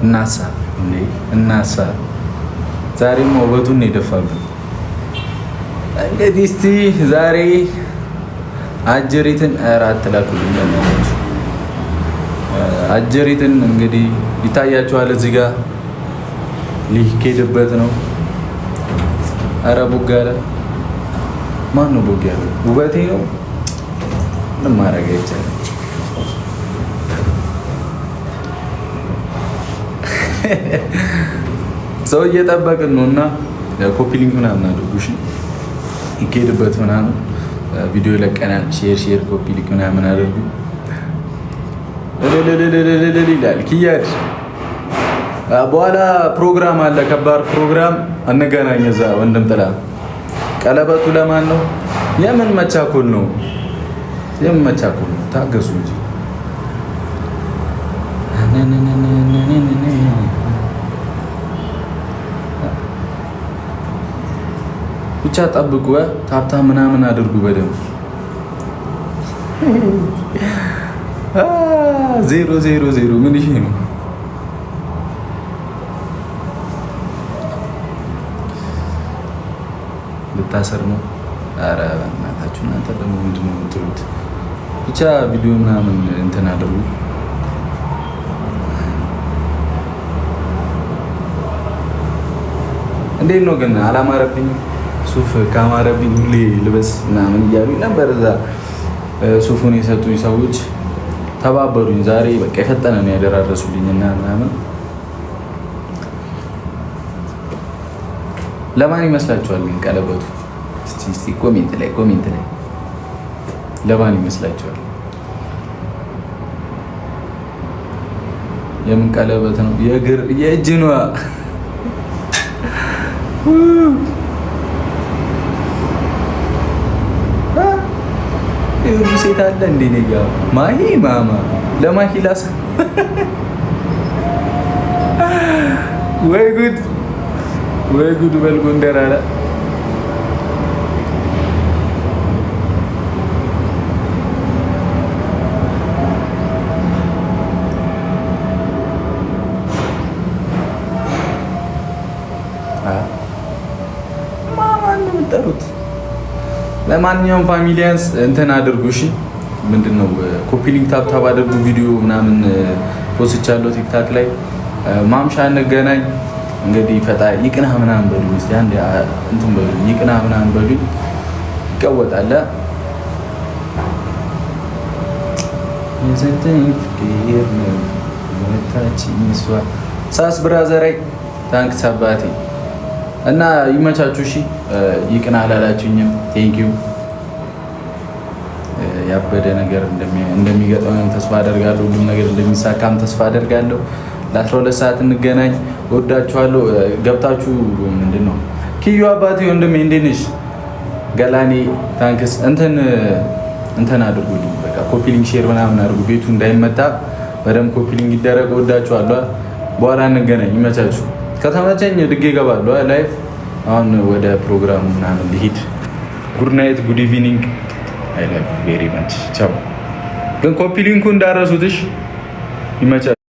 እናሳ ዛሬም ውበቱን የደፋብን። እንግዲህ እስቲ ዛሬ አጀሪትን እራት ላኩልኝ ለማለት አጀሪትን እንግዲህ ይታያችኋል። እዚህ ጋር ሊሄድበት ነው። አረ ቦግ ያለ ማን ነው? ቦግ ያለ ውበቴ ነው። ምንም ማድረግ አይቻልም። ሰው እየጠበቅን ነው እና ኮፒ ሊንክ ምናምን አድርጉሽ ይሄድበት ምናምን ቪዲዮ ለቀናል። ሼር ኮፒ ሊንክ ምናምን አድርጉ ይላል ኪያድ። በኋላ ፕሮግራም አለ፣ ከባድ ፕሮግራም። እንገናኝ እዛ ወንድም ጥላ። ቀለበቱ ለማን ነው? የምን መቻኮል ነው? የምን መቻኮል ነው? ታገሱ እንጂ ብቻ ጠብቁ። ታፕታ ምናምን አድርጉ በደንብ። 000 ምን ይሄ ነው? ልታሰር ነው? ኧረ በእናታችሁ እናንተ ደግሞ ምንድን ነው የምትሉት? ብቻ ቪዲዮ ምናምን እንትን አድርጉ። እንዴት ነው ግን? አላማረብኝም። ሱፍ ካማረብኝ ሁሌ ልበስ ምናምን እያሉኝ ነበር። እዛ ሱፉን የሰጡኝ ሰዎች ተባበሩኝ። ዛሬ በቃ የፈጠነ ነው ያደራረሱልኝ እና ምናምን። ለማን ይመስላችኋል ግን ቀለበቱ? እስቲ ኮሜንት ላይ ለማን ይመስላችኋል? የምን ቀለበት ነው? የእግር የእጅ ነው። ይሁን ሴት አለ እንዴ? ነጋ ማሂ ማማ ለማሂ ላስ ወይ ጉድ በል ጎንደር አለ። ማማን ነው የምጠሩት? ለማንኛውም ፋሚሊያንስ እንትን አድርጉ እሺ። ምንድነው ኮፒ ሊንክ ታፕ አድርጉ። ቪዲዮ ምናምን ፖስቻለሁ ቲክታክ ላይ። ማምሻ እንገናኝ። እንግዲህ ፈጣ ይቅና ምናምን በሉኝ እስቲ አንዴ እንትን በሉኝ፣ ይቅና ምናምን በሉኝ። ይቀወጣል የዘንተኝ ፍቅር ነው ወታችን ይሷ ሳስ ብራዘራይ ታንክስ አባቴ እና ይመቻችሁ። እሺ ይቅና አላላችሁኝም። ቴንኪዩ። ያበደ ነገር እንደሚገጥመን ተስፋ አደርጋለሁ። ሁሉም ነገር እንደሚሳካም ተስፋ አደርጋለሁ። ለ12 ሰዓት እንገናኝ። ወዳችኋለሁ። ገብታችሁ ምንድነው ኪዩ አባቴ ወንድሜ እንዴት ነሽ? ገላኔ ታንክስ። እንትን አድርጉልኝ በቃ ኮፒ ሊንክ ሼር ምናምን አድርጉ። ቤቱ እንዳይመታ በደምብ ኮፒ ሊንክ ይደረግ። ወዳችኋለሁ። በኋላ እንገናኝ። ይመቻችሁ። ከተመቸኝ ድጌ እገባለሁ ላይቭ። አሁን ወደ ፕሮግራሙ ምናምን ልሂድ። ጉድ ናይት፣ ጉድ ኢቪኒንግ። አይ ላቭ ዩ ቬሪ ማች። ቻው። ግን ኮፒ ሊንኩ እንዳረሱትሽ። ይመቻችሁ።